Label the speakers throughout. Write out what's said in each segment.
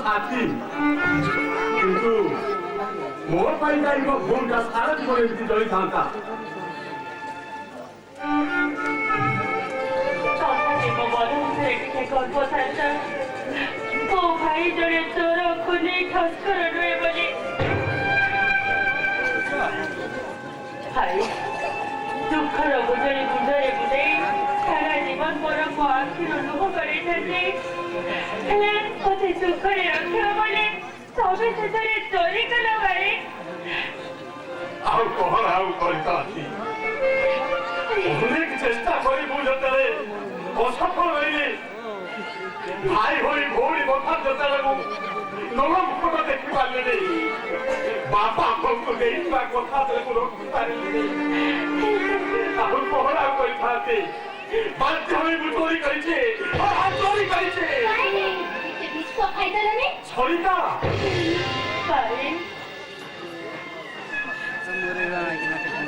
Speaker 1: साथी किंतु मोर पाई जाइबो भूल का सारा जीवन एमती जली थांता
Speaker 2: भाई जड़े चोर खुनी ठस्कर नुए बनी भाई दुखर बुझे बुझे बुझे सारा जीवन मोर को आखिर लुह करे थे हेले ओते दुखरे रखियो बोले सबे सेतरे चोरी कला भाई
Speaker 1: आउ कोहर आउ करता थी अनेक चेष्टा करी बुझतरे असफल रही भाई होई भोड़ी बथा जता लगो नलम फोटो देखि पाले नहीं बापा को देखिबा कथा तले को रोक पारे नहीं आउ कोहर आउ करता थी बात होई बुटोरी करिछे आ चोरी करिछे
Speaker 2: विश्व फायदा ने
Speaker 1: छरिता
Speaker 2: भाई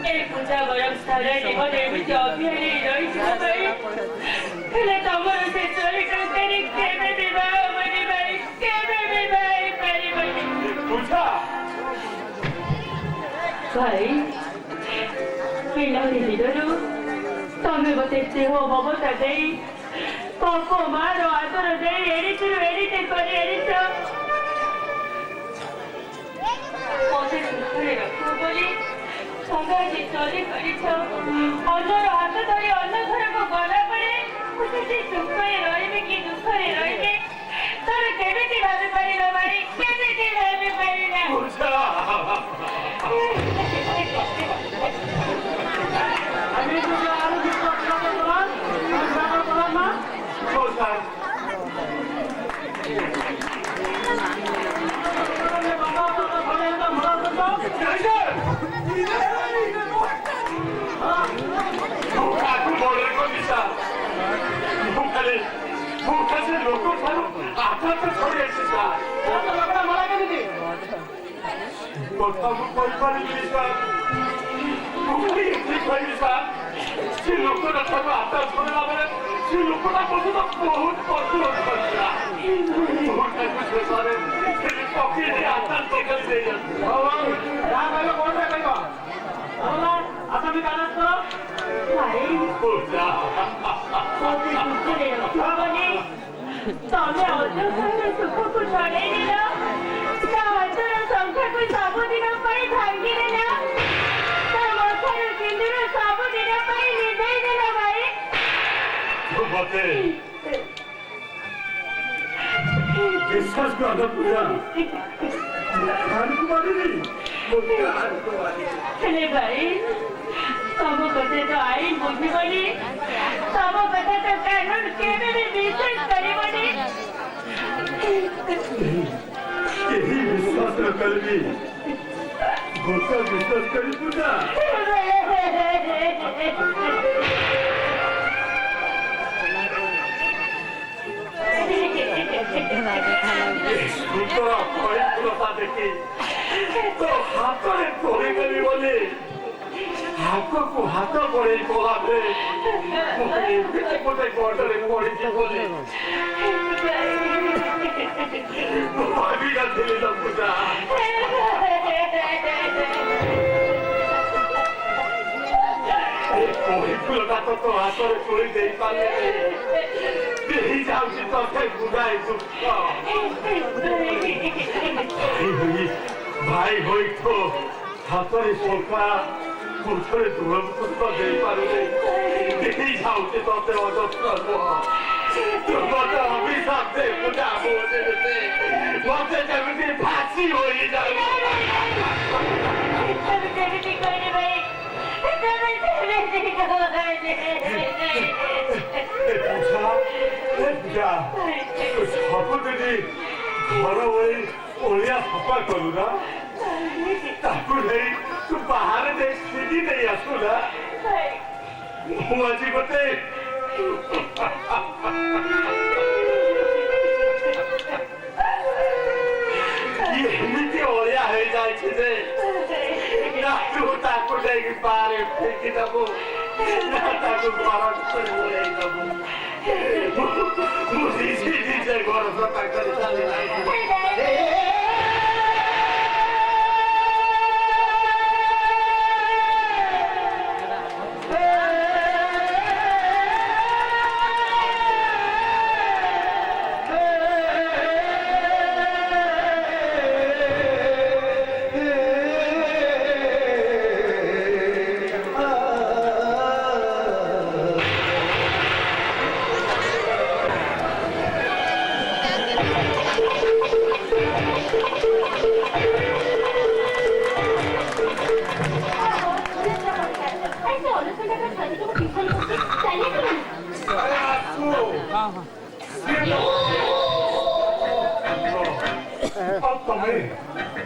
Speaker 2: ए पूजा गरम सारे जीवन एमिति अभियानी रही भाई हेले तमर से चोरी करके केबे विवाह बनी भाई केबे विवाह पारी बनी
Speaker 1: पूजा
Speaker 2: भाई पिलारी दिदरु तमे बतेते हो ममता देई पापो मारो आदर देई एडिते करे एडितो मोते सुखरे रखो बोली संगाजी चोरी करिछो अन्नर हाथ धरी अन्न घर को गला पड़े खुशी सुखरे रहिबे कि दुखरे रहिबे तर केबेति भाबे पारिला भाई केबेति भाबे पारिला
Speaker 1: पूजा
Speaker 3: अभी तो आलू की पत्ता का दुकान का दुकान ना
Speaker 1: पूजा
Speaker 3: अच्छा भी कागज करो
Speaker 2: ଭାଇ
Speaker 1: ପୂଜା
Speaker 2: ମୋତେ ସୁଖରେ ରଖିବନି ତମେ ଅଯଥାରେ ସୁଖକୁ ଛଡ଼େଇ ଦେଲ ତା ହାତର ସଂଖ୍ୟାକୁ ସବୁଦିନ ପାଇଁ ଭାଙ୍ଗିଦେଲ ତା ମଥାର ସିନ୍ଦୁର ସବୁଦିନ ପାଇଁ ନିଭେଇ ଦେଲ ଭାଇ
Speaker 1: ମତେ ବିଶ୍ୱାସ କର ପୂଜା
Speaker 2: ହେଲେ ଭାଇ ତମ କଥା ତ ଆଇନ ବୁଝିବନି ତମ କଥା ତ କାନୁନ କେବେ ବି ବିଶ୍ୱାସ କରିବନି
Speaker 1: ଏହି ବିଶ୍ୱାସ ନ କରିବି ଭୂତ ବିଶ୍ୱାସ କରି ପୂଜା ସୁନ୍ଦର ପରିପୂର୍ଣ୍ଣତା ଦେଖି ତ ହାତରେ ପଡ଼ିଗଲି ବୋଲି ହାତକୁ ହାତ ପଡ଼େଇ ଗଲାବେଳେ ଗୋଟେ ଗଡ଼ରେ ପଡ଼ିଛି ବୋଲି ଭାବି ନଥିଲି ତ ପୂଜା ପରିପୂର୍ଣ୍ଣତା ତ ତୋ ହାତରେ ତୋଳି ଦେଇପାରିଲେ କେହି ଯାଉଛି ତତେ ବୁଝାଇ ଦୁଃଖ ଭାଇ ହୋଇ ତ ହାତରେ ଶୋକା ପୁରୁଷରେ ଦୂରତ୍ୱ ଦେଇପାରୁନି କେହି ଯାଉଛି ତତେ ଅଯତ୍ର ମତେ ଅଭିଶାପ ଦେ ପୂଜା ମତେ ଯେମିତି ଫାଶୀ ହୋଇଯାଉ ସବୁଦିନ ଘର ହୋଇ ଓଳିଆ ସଫା କରୁ ନା ତାକୁ ନେଇ ତୁ ବାହାରେ ଦେଇ ସିଜି ଦେଇ ଆସୁ ନା ମୁଁ ଆଜି ଗୋଟେ ଏମିତି ଅଳିଆ ହେଇଯାଇଛି ଯେ ନା ତୁ ତାକୁ ନେଇକି ବାହାରେ ଫେଙ୍କି ଦେବୁ ନା ତାକୁ ଗରମ କରି ଓଳେଇ ଦେବୁ ମୁଁ ନିଜେ ଘର ସଫା କରି ଚାଲି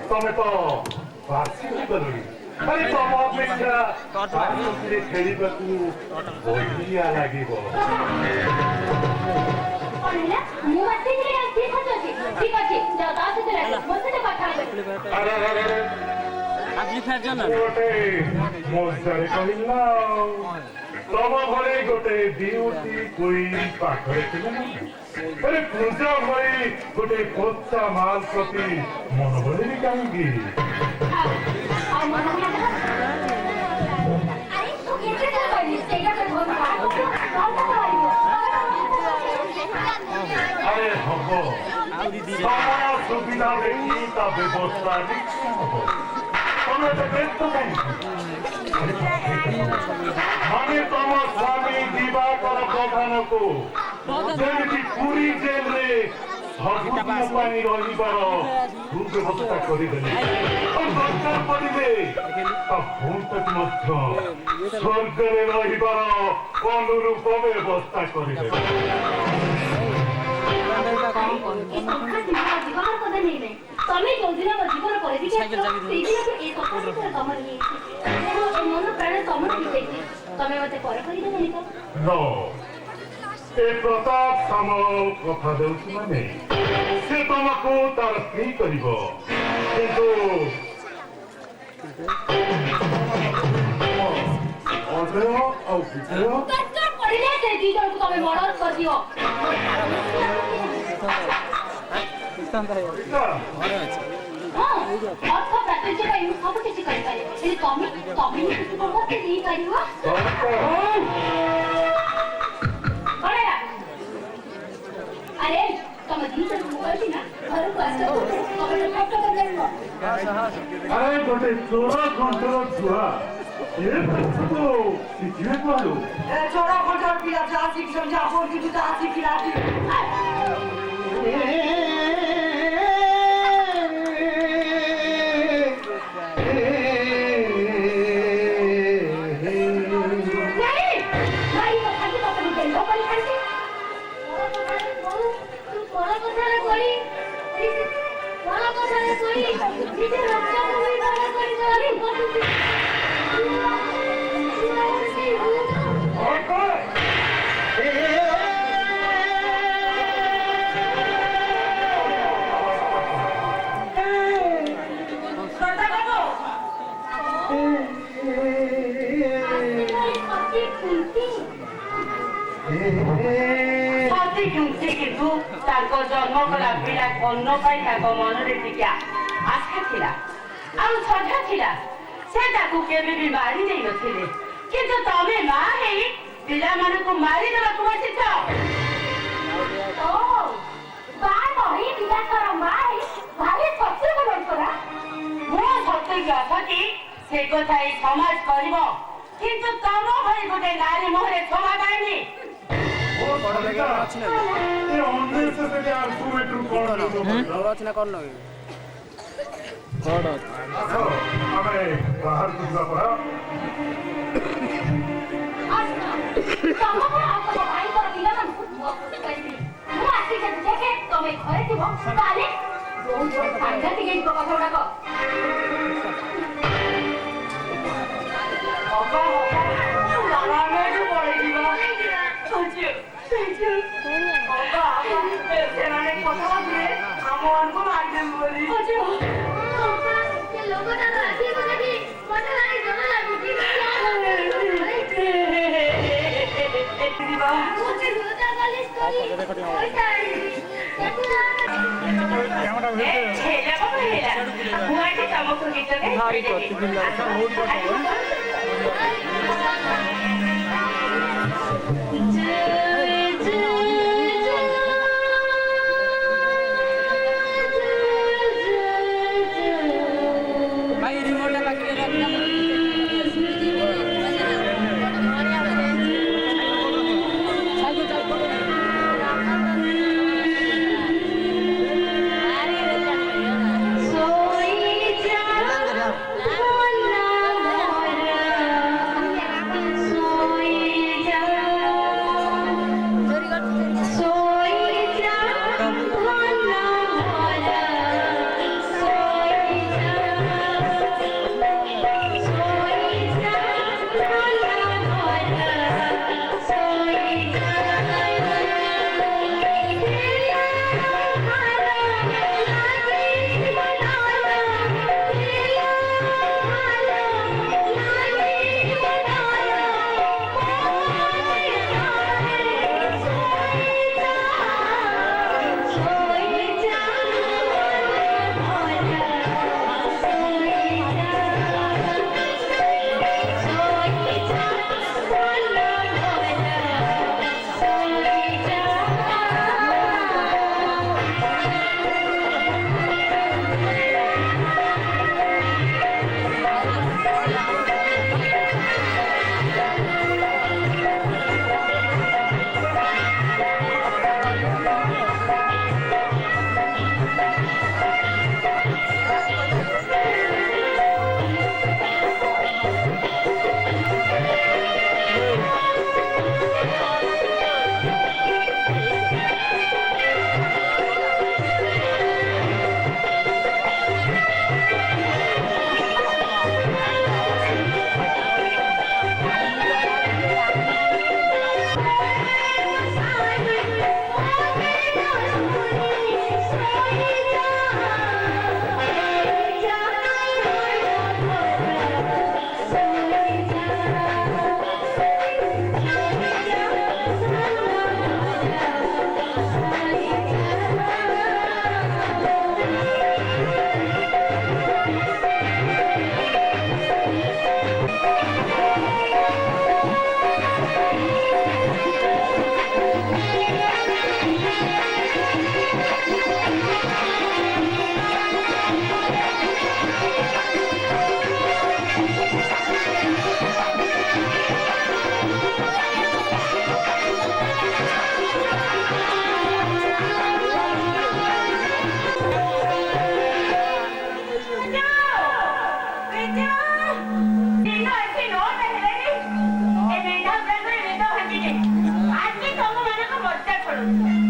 Speaker 1: ତମେ ତ ବାସି ହେଇଗଲଣି ଆରେ ତମ ଅପେକ୍ଷା ଖେଳିବାକୁ ବଢିଆ ଲାଗିବ ଗୋଟେ ମଜାରେ କହିଲା ତମ ଘରେ ଗୋଟେ ଦିଉଟି କୋଇ ପାଖରେ ଥିଲା ଆରେ ପୂଜା ଭଳି ଗୋଟେ କଚ୍ଚା ମାଲ ପ୍ରତି ମନ ବଳିବି କାହିଁକି আরে হব সময় সুবিধা দেখি তা ব্যবস্থা হব তুমি তো ব্যস্ত আমি তোমার স্বামী দিবাকর প্রধানকু যেମିତି ପୁରୀ ଜେଲରେ ସବୁଦିନ ପାଇଁ ରହିବାର ସୁବ୍ୟବସ୍ଥା କରିଦେଲେ ଦରକାର ପଡ଼ିଲେ ଭଉଣୀକୁ ମଧ୍ୟ ସ୍ୱର୍ଗରେ ରହିବାର ଅନୁରୂପ ବ୍ୟବସ୍ଥା କରିଦେଲେ
Speaker 2: ତମେ ଯୋଉଦିନ ମୋ ଜୀବନ ପରିବିକି ସେଇଦିନକୁ ଏ ସଫଳ ତମର ହେଇଛି ଏ ମନ ପ୍ରାଣ ତମର ହେଇଯାଇଛି ତମେ ମତେ ପର କରିଦେବନି ତ
Speaker 1: ଏ ପ୍ରତାପ ସାମଳ କଥା ଦେଉଛି ମାନେ ସେ ତମକୁ ତାର ସ୍ତ୍ରୀ କରିବ କିନ୍ତୁ ଅଜୟ ଆଉ ବିଜୟ
Speaker 2: ପଡ଼ିଲେ ସେ ଦି ଜଣକୁ ତମେ ମର୍ଡର କରିଦିଅ ଅର୍ଥ ପ୍ରାଚୁର୍ଯ୍ୟ ପାଇଁ ମୁଁ ସବୁ କିଛି କରିପାରିବି ହେଲେ ତମେ କିଛି ମତେ ଦେଇପାରିବ ଆରେ ତମ ଦିଟା ମୁଁ କହିଲି ନା ଘରକୁ ଆସ ତମେ ଫଟୋ କରିପାରିବ
Speaker 1: ଆରେ ଗୋଟେ ଚୋର କଣ୍ଟ୍ରୋଲ ଛୁଆ ଶିଖିବେ କୁହାରୁ
Speaker 3: छोरा कंट्रोल पिला जा शिक्षण जा बोल की जा शिखिला दी
Speaker 4: କିନ୍ତୁ ତାଙ୍କ ଜନ୍ମ କଲା ପିଲା କର୍ଣ୍ଣ ପାଇଁ ତାଙ୍କ ମନରେ ଟିକେ ଆଶା ଥିଲା ଆଉ ଶ୍ରଦ୍ଧା ଥିଲା ସେ ତାକୁ କେବେ ବି ମାରି ଦେଇନଥିଲେ କିନ୍ତୁ ତମେ ମା ହେଇ ପିଲାମାନଙ୍କୁ ମାରିଦେବାକୁ ବସିଛ ମୋ ଶତ୍ରୁକୁ ଅଛନ୍ତି ସେ କଥା ଏଇ ସମାଜ କରିବ କିନ୍ତୁ ତମ ଭଳି ଗୋଟେ ନାରୀ ମୁହଁରେ କ୍ଷମା ପାଇନି
Speaker 3: ରଚନା କର
Speaker 1: ଆମେ ବାହାରକୁ ଯିବା ପରା
Speaker 2: ତମେ ଘରେ ଥିବ ତାହେଲେ ସାଂଘାତିକ ହେଇଯିବ କଥା ଗୁଡାକ
Speaker 4: ସେମାନେ କଥା ହେବେ ଆମମାନଙ୍କୁ ମାରିଦେବୁ ବୋଲି ତମକୁ ଗୀତରେ
Speaker 2: सोई जा
Speaker 5: Thank you.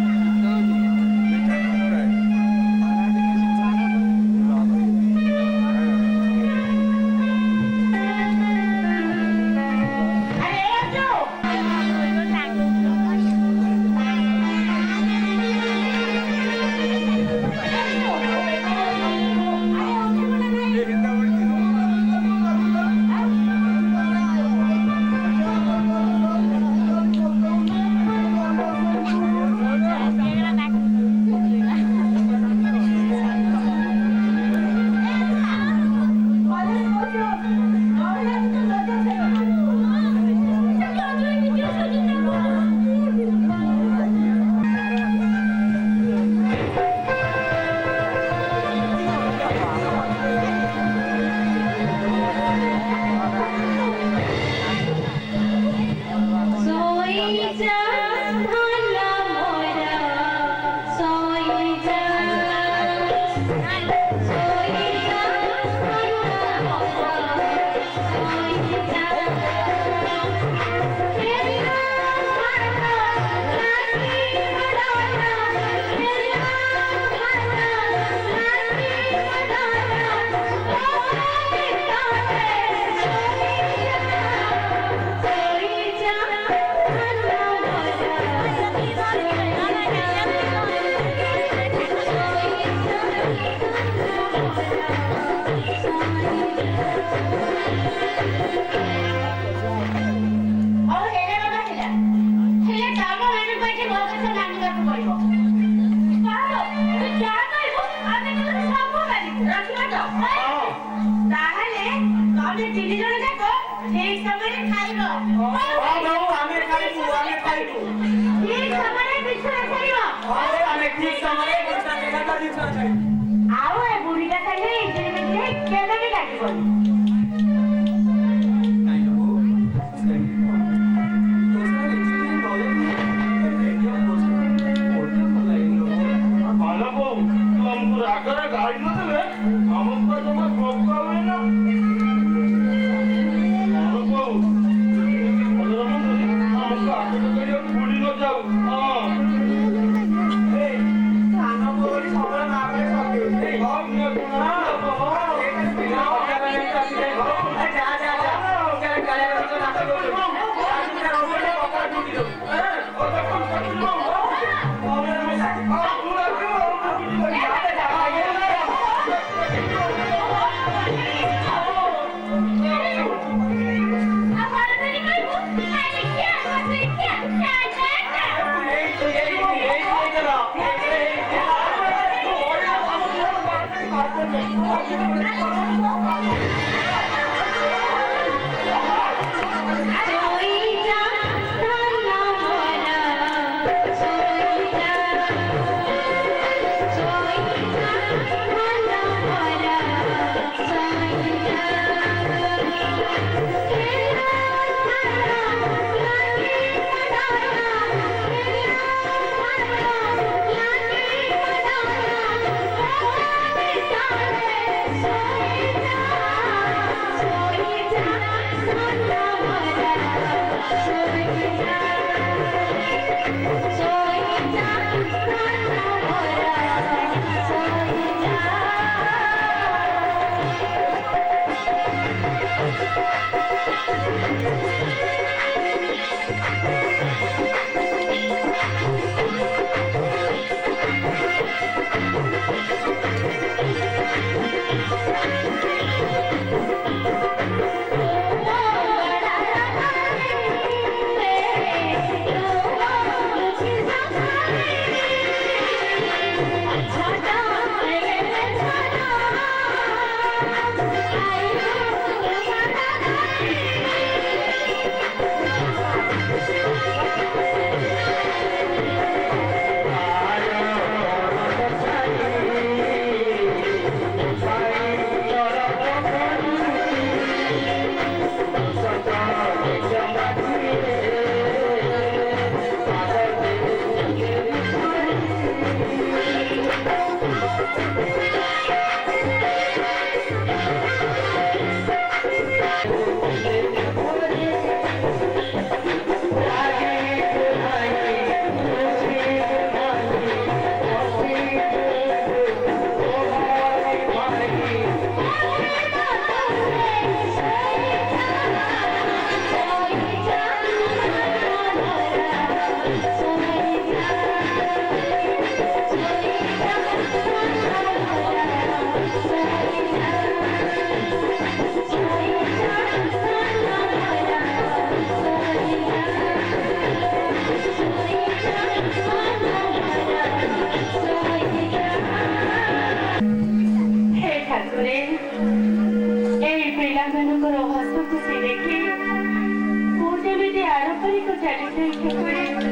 Speaker 2: ଯେମିତି ଆରପାରିକୁ ଚାଲିଯାଏ ସେପରି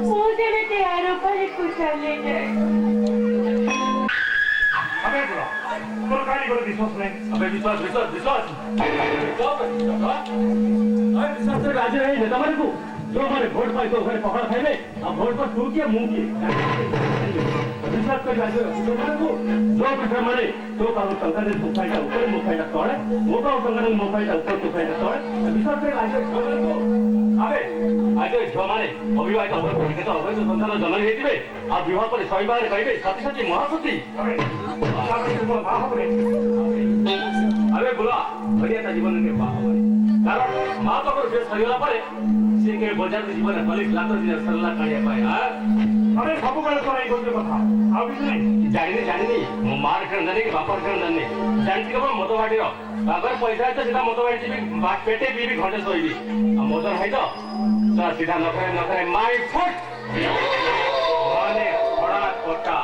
Speaker 2: ମୁଁ ଯେମିତି ଆରପାରିକୁ ଚାଲିଯାଏ।
Speaker 1: अबे बुरा তোর গাড়ি করে বিশ্বাস নেই अबे विश्वास विश्वास विश्वास अरे विश्वास से राजी रही नेता मारे को जो हमारे वोट पाए तो हमारे पकड़ खाए अब वोट पर तू किया मुंह किए विश्वास कर राजी जो मारे को जो प्रश्न मारे तो का संघाने मुखाईटा ऊपर मुखाईटा तोड़े वो का संघाने मुखाईटा ऊपर मुखाईटा तोड़े विश्वास कर राजी जो मारे को अबे आज जो मारे अभिवाहित अवर को तो अवैध संतान जन्म हेतिबे आ विवाह पर शनिवार कहिबे सती सती महासती अबे अबे बुला बढ़िया जीवन के बाहर कारण मां तो कर सरिला परे से के बजार जीवन कलिस लातर दिन सरला काढिया पाए हां अरे सब बेले तो नहीं बोलते कथा आ भी नहीं जानी मो मार कर जाने के बापर कर जाने जानती के मत बाटी रो अगर पैसा तो सीधा मत बाटी जीबी बात पेटे बीबी घंटे सोईबी आ मदर है तो सीधा न करे माय फुट माने बड़ा कोटा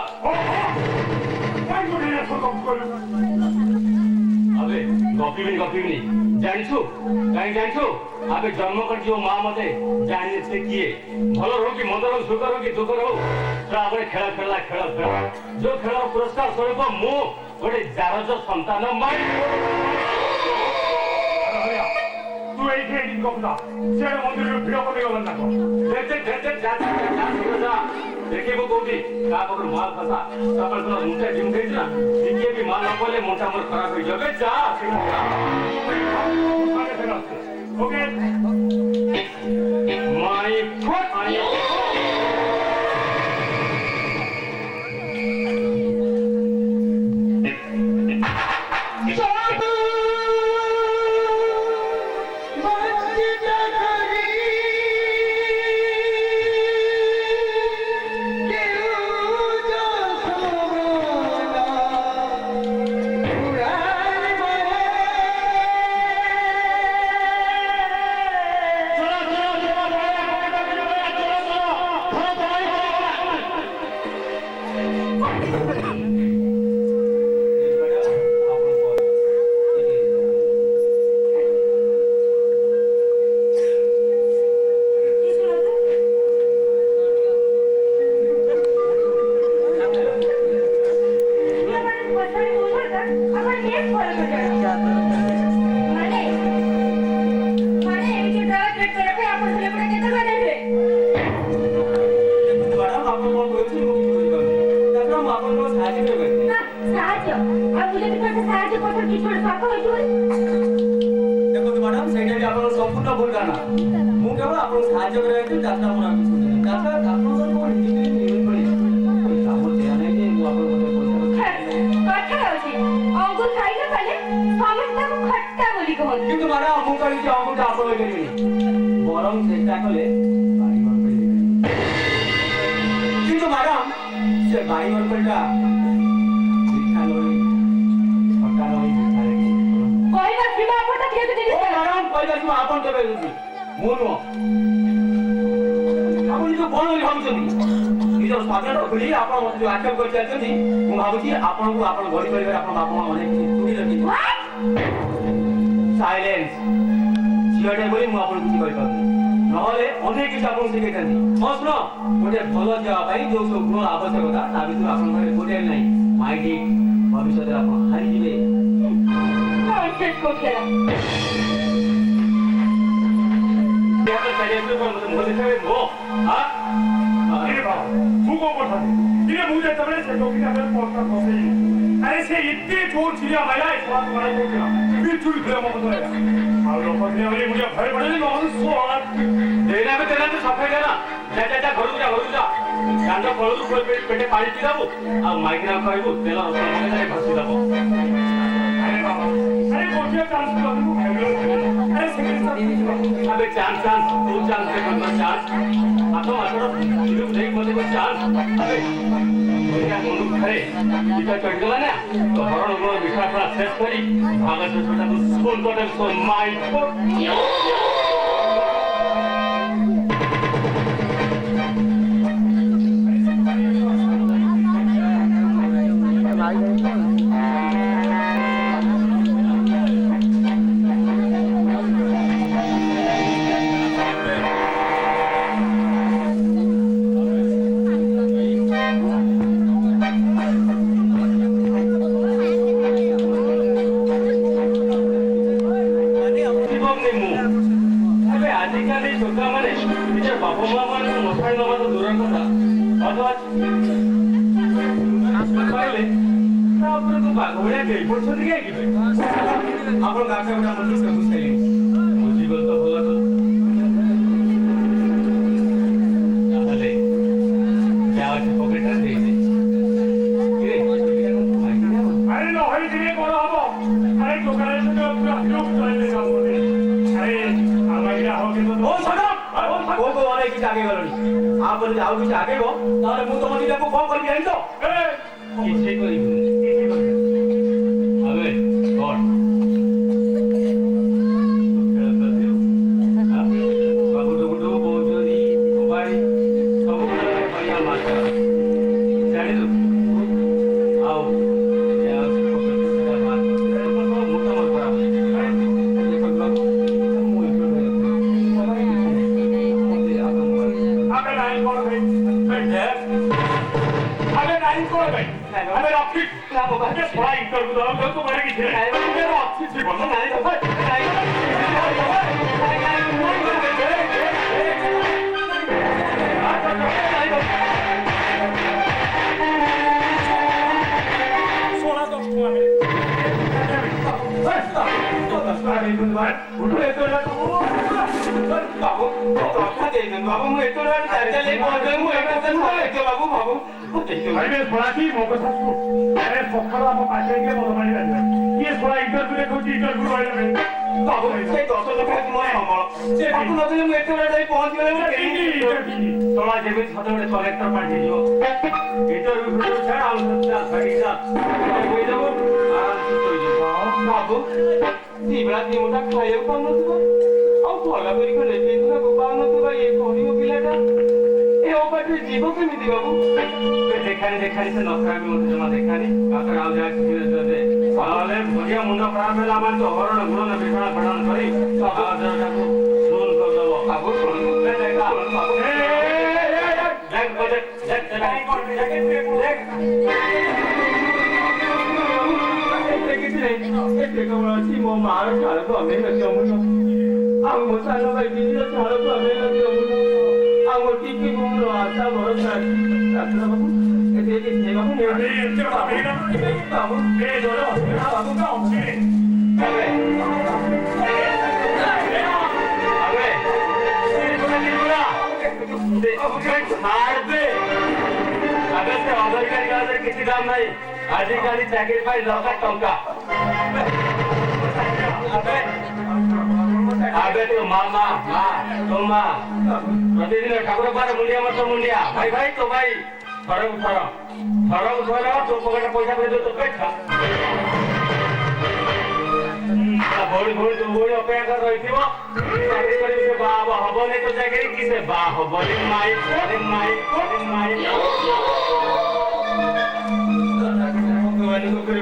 Speaker 1: काय को नहीं सो कम कर अबे गपिबी जानिछु काई जानिछु अबे जन्म कर जो मां मते जानि से किए भलो रहो कि मंद रहो सुख रहो कि दुख रहो ताबे खेला जो खेल पुरस्कार स्वरूप मु गोटे जारज संतान माई तू एठे दिन कपदा से मंदिर भिड़ कर गलन ना जा देखिए वो कोठी का पकड़ माल फसा सफल तो मुंटे जिम गई ना देखिए भी माल न बोले मोटा मोर खराब हो जाबे जा ओके माय फुट अरे से इतने जोर चिड़िया महिला इस बात को नहीं बोलते बिल्कुल भी हम बोल रहे हैं और लोग कहते हैं मुझे भय पड़े नहीं बहुत स्वाद देना में तेरा तो सफाई देना जा घर जा कांड पड़ो तो पेटे पानी पी दाबो आ माइग्रेन कहबो तेला रस मगे भसी दाबो अरे बाबा अरे कोठिया चांस को तू खेलो अरे सेकंड अबे चांस तू चांस से करना चांस आतो फिल्म देख मते को चांस अबे ओया मनु खरे इटा चढ़ गला ना तो हरण को बिठा पड़ा सेट करी भागत छोटा तो स्कूल टोटल सो माय ଟୋକା ମାନେ ନିଜ ବାପା ମା ମାନଙ୍କୁ ମଶାଣି ନବା ତ ଦୂର କଥା ଅଥବା ପାଇଲେ ତାପରେ ତୁ ବାଘ ଭଳିଆ ଦେଇ ପଡୁଛନ୍ତି କାହିଁକି ଆପଣ ଗାଁ ଗୋଟେ ଆମର ବୁଝାଇଲେ ବୁଝିଗଲ ତ ଭଲ ତାହେଲେ ଯାହା ଅଛି ପକେଟରେ ଦେଇଦେ ଆରେ ନହେଲେ ଟିକେ କଣ ହବ ଆରେ ଟୋକାରେ आगे गलनी आप जाओ कि आगे गो तारे मु तुम दिला को कौन कर जाई तो किसे करी अबे कौन बाबू डुडू बोजरी मोबाइल सब बढ़िया मार जाने दो आओ यार को मार मोटा मत करा अबे रॉकेट ना मोबाइल के थोड़ा इंटरव्यू दो तो तुम्हारे की है मेरा अच्छी थी बोलो नहीं सोना तो तुम्हारे बाबू बाबू मैं तो चले बाबू बाबू अरे थोड़ा की मौका सासू अरे सकाळ आप पाचे के बोल मारी रहते ये थोड़ा इंटरव्यू देखो जी इंटरव्यू वाले में बाबू से 10 लोग है मैं हमर से बाबू नदले मैं एते जाई पहुंच गले मैं थोड़ा जेबे छतड़े कलेक्टर पार्टी जो इंटरव्यू को छाड़ आउ सत्ता खड़ी जा कोई देबो आराम से कोई देबो बाबू तीबरा ती मोटा खाइयो कोन नथबो आउ भला करी को लेते ना बाबा नथबा ये कोनी मोकिलाटा ए ओपटे जीवो केमिति बाबू देखानी से नखरा भी मत जमा देखानी आकर आउ जाए धीरे धीरे साले भरिया मुंडा खराब है लामान तो हरण गुण ने बिछड़ा फड़न करी आदर को सुन कर दबो बाबू सुन ले देखा बाबू ए देख बजे देख नहीं कर जाके देख देखो छी मो मार छाड़ को हमें लगे अमुनो आ मो सानो भाई बिजली छाड़ को हमें लगे अमुनो आ वो टीपी गुमरो आशा भरोसा रास्ता बाबू देखिए बाबू मेरे बाबू ए जोरो बाबू का होंगे अबे छाड़ दे अगर से ऑर्डर कर किसी दाम नहीं आजिकाली चाकरी पाई लगा टंका अबे तो मामा तो माँ प्रतिदिन ठाकुर पार मुंडिया मत मुंडिया भाई भाई तो भाई थोड़ा उठा तो पकड़ पैसा भेज दो तो कैसा भोड़ी तो भोड़ी अपेक्षा कर रही थी वो चाकरी करी से बाबा हबो नहीं तो चाकरी किसे बा हबो माई भगवान को करी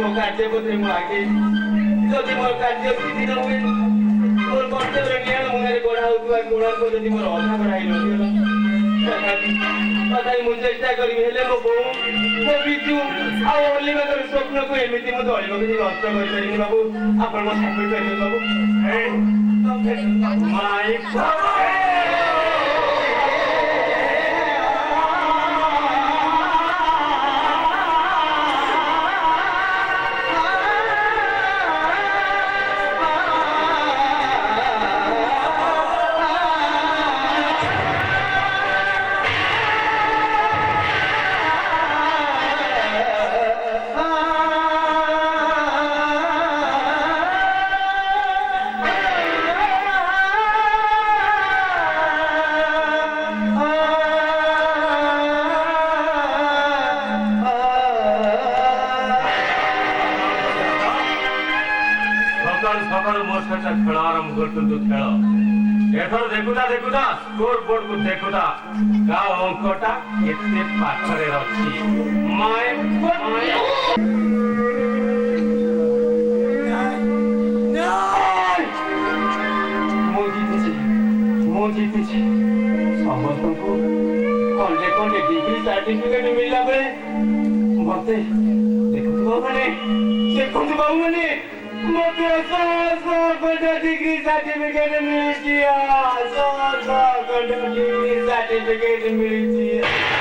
Speaker 1: मौका दे बोले मु आगे যদি মোর কার্য সিদ্ধি ন हुए मोर कर्तव्य ज्ञान मुंगारे गोड़ा होतुआ गोड़ा को যদি मोर अधा बढ़ाई न दियो तथापि मु चेष्टा करी हेले मो बो मो बिजू आ ओली मगर स्वप्न को एमिति मो धरि मो कि नष्ट करि परिनी बाबू आपण मो साथी करियो बाबू माय सकाल मोर साथ खेल आरंभ करतु खेल एथर देखुता स्कोर बोर्ड को देखुता गा अंकटा केते पाखरे अछि माय मोजीती समस्त को कॉन्टे डिग्री सर्टिफिकेट मिलला बे मते देखु बाबू ने
Speaker 3: मुझे 100 डिग्री सर्टिफिकेट मिलती है 100 डिग्री सर्टिफिकेट मिलती है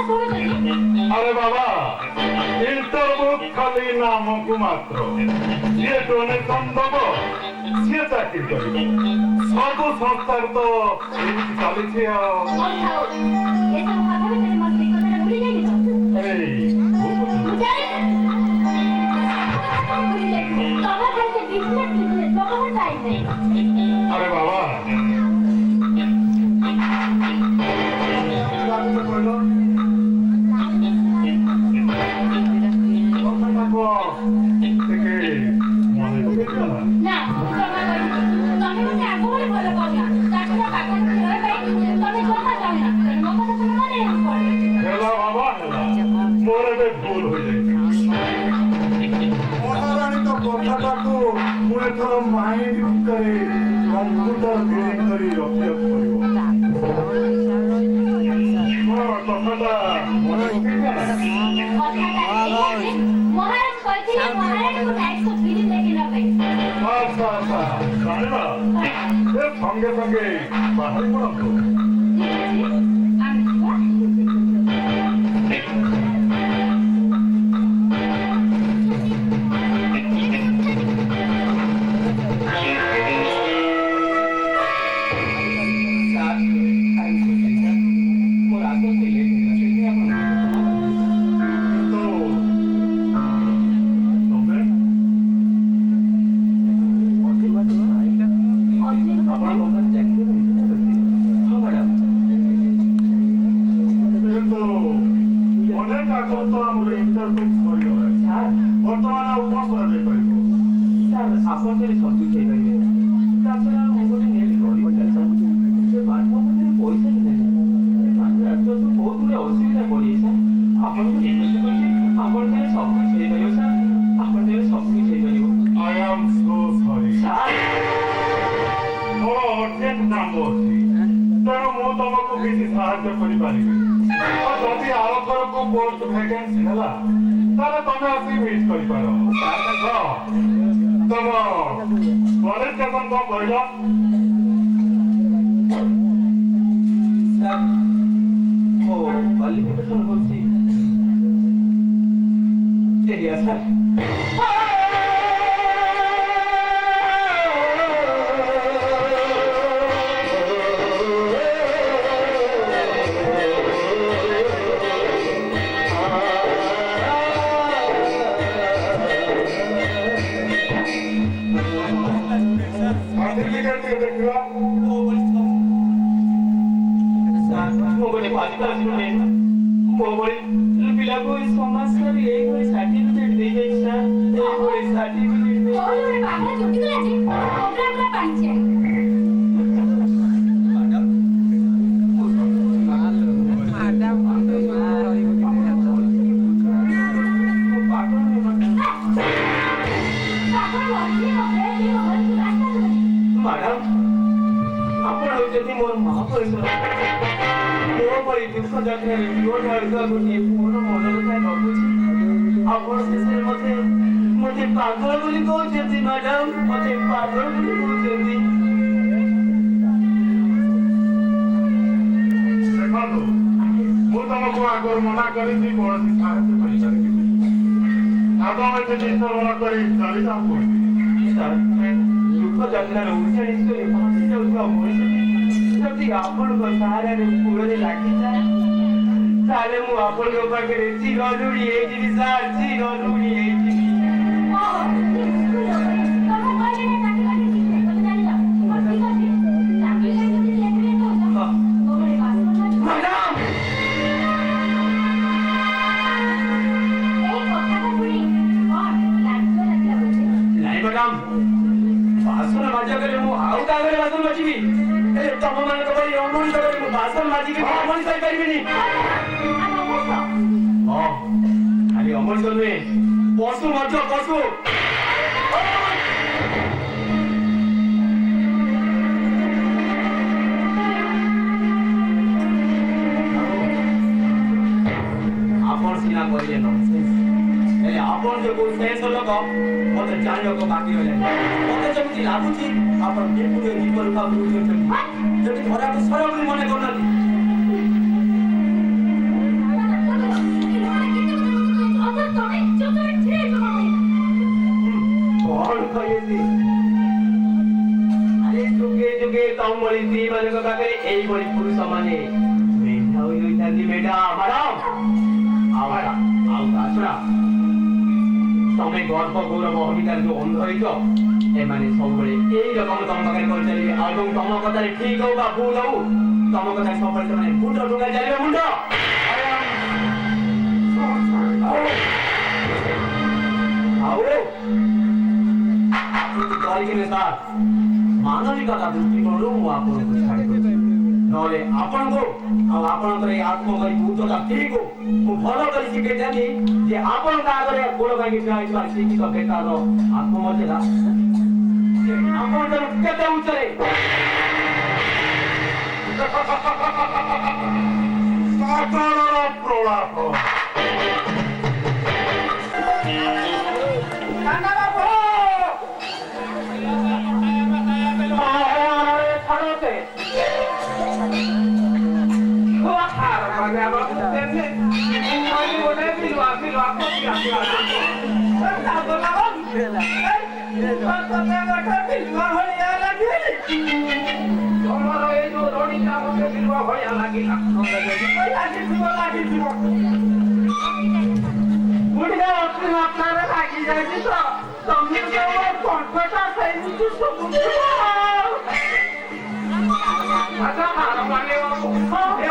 Speaker 1: अरे बाबा इंटरव्यू खाली नामकू मात्र जे डोनेशन दब सी चाकरी कर सब संस्थार तो चली अरे बाबा माइंड करे कंप्यूटर बिलिंग करी रखिया संगे संगे बाहर पड़ो
Speaker 3: मैडम आप मोर महापुरुष ପରି ଦୁଃଖ ଯତ୍ନରେ ଜୀବନ ମାରୁଥିବା ଗୋଟିଏ ପୁଅର ମନ କଥା ନ ବୁଝି ଆପଣ ଶେଷରେ ମତେ ପାଗଳ ବୋଲି କହୁଛନ୍ତି ମ୍ୟାଡାମ, ମତେ ପାଗଳ ବୋଲି କହୁଛନ୍ତି।
Speaker 1: ଦେଖନ୍ତୁ, ମୁଁ ତମକୁ ଆଗରୁ ମନା କରିଛି କୌଣସି ସାହାଯ୍ୟ କରିପାରିବି। ଆପଣ ଏତେ ନିଶ୍ଚୟ କରି ଚାଲିଯାଉ କହୁଛି।
Speaker 3: ସାର୍, ଦୁଃଖ ଯତ୍ନରେ ଉଚ୍ଚାରି କରି ଭାସି ଯାଉଥିବା ମଣିଷଟି ଯଦି ଆପଣଙ୍କ ସାହାରାରେ କୂଳରେ ଲାଗିଯାଏ ତାହେଲେ ମୁଁ ଆପଣଙ୍କ ପାଖରେ ଚିର ଋଣୀ ହେଇଯିବି ସାର୍, ଚିର ଋଣୀ ହେଇଯିବି। ବାସନ ମାଜିବା କଲେ ମୁଁ ଆଉ କାହା ବାସନ ମାଜିବି? ହେଲେ ତମ ମାନଙ୍କ ପରି ଅମଣିଷ କରି ମୁଁ ବାସନ ମାଜିକି ଅମଣିଷ ହେଇପାରିବିନି। ହଁ, ଖାଲି ଅମଣିଷ ନୁହେଁ, ପଶୁ ମଧ୍ୟ ପଶୁ। ଆପଣ ସିନା କହିଲେ ନନ୍ସେନ୍ସ, ହେଲେ ଆପଣ ଯେ କୋଉ ଶେଷ ଲୋକ ମତେ ଜାଣିବାକୁ ବାକି ରହିଲାନି। ମତେ ଯେମିତି ଲାଗୁଛି ଆପଣ ବିପୁଳ ଜୀବନ ଭାବୁଛନ୍ତି, ଯଦି ଧରାକୁ ସର ବୋଲି ମନେ କରୁନାହାନ୍ତି। କଣ କହିବି? ଆରେ ଯୁଗେ ଯୁଗେ ତମଭଳି ସ୍ତ୍ରୀ ମାନଙ୍କ ପାଖରେ ଏଇଭଳି ପୁରୁଷ ମାନେ ମେଣ୍ଢା ହୋଇ ରହିଥାନ୍ତି। ମେଣ୍ଢା ମ୍ୟାଡାମ ଆଉ ତାଛଡ଼ା ତମେ ଗର୍ବ ଗୌରବ ଅହମିକାର ଯୋଉ ଅନ୍ଧ ହେଇଛ, ଏମାନେ ସବୁବେଳେ ଏଇ ରକମ ତମ ପାଖରେ କରିଚାଲିବେ। ଆଉ ଏବଂ ତମ କଥାରେ ଠିକ ହଉ ବା ଭୁଲ ହଉ, ତମ କଥାରେ ସବୁବେଳେ ସେମାନେ ମୁଣ୍ଡ ଢୁଙ୍ଗାଇ ଚାଲିବେ। ମୁଣ୍ଡ କରିକିନି ସାର୍, ମାନବିକତା ଦୃଷ୍ଟିକୋଣରୁ ମୁଁ ଆପଣଙ୍କୁ ଛାଡ଼ି ଦେଉଛି। ନହେଲେ ଆପଣଙ୍କୁ ଆଉ ଆପଣଙ୍କର ଏଇ ଆତ୍ମକରି ଉଚ୍ଚତା ସ୍ତ୍ରୀକୁ ମୁଁ ଭଲ କରି ଶିଖେଇଥାନ୍ତି ଯେ ଆପଣଙ୍କ ଆଗରେ ଗୋଡ଼ ଭାଙ୍ଗି ଠିଆ ହେଇଥିବା ଶିକ୍ଷିତ ବେକାରର ଆତ୍ମମର୍ଯ୍ୟାଦା ଆପଣଙ୍କର କେତେ ଉଚ୍ଚରେ।
Speaker 1: ପାଗଳର ପ୍ରଳାପ।
Speaker 3: ତମର ଏଇ ଯୋଉ ରଡ଼ିଟା ମତେ ବିଲୁଆ ଭଳିଆ ଲାଗିଲା। ବୁଢ଼ୀଟା ଅତି ମାତ୍ରାରେ ଲାଗି ଯାଇଛି ତ ତମେ କଣ୍ଠଟା ସେମିତି ଶୁଭୁଥିବ। ଆଚ୍ଛା, ମାନେ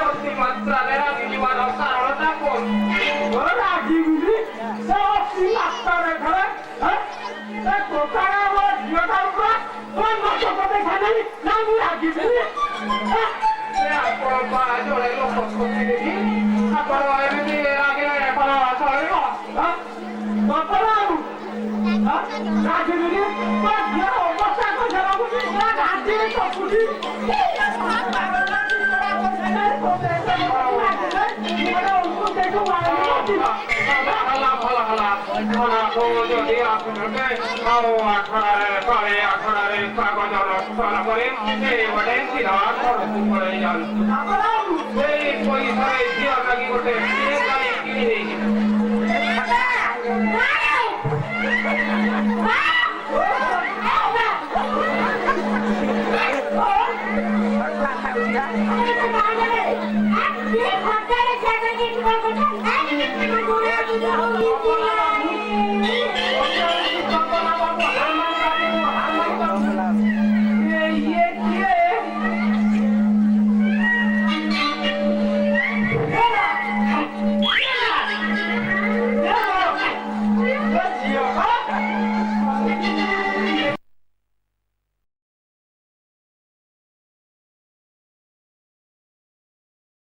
Speaker 3: ଅତି ମାତ୍ରାରେ ଲାଗିଯିବାର କାରଣଟା କଣ? ରାଗିବି ସେ ଅତି ମାତ୍ରାରେ ଘରେ ଟୋକାଟା ଝିଅଟା ଉପରେ ଖାଇଦେଲି ନା ମୁଁ ରାଗିବି। ଆପଣ ଜଣେ ଲୋକ ଦେଖି ଆପଣ ଏମିତି ରାଗିଲେ ଆପଣ ଚଳିବ? ରାଗିବିନି ଝିଅର ଅବସ୍ଥା କଥା ଲାଗୁଛି ରାଗିବି ଚକୁଟି। যদি আপনাকে আখড়ারে কাগজ রক্ষণ করে এইবারে সিধা খরচ করে যান। এই পয়সায় ঝিও লাগি গোটে কিনে নেই।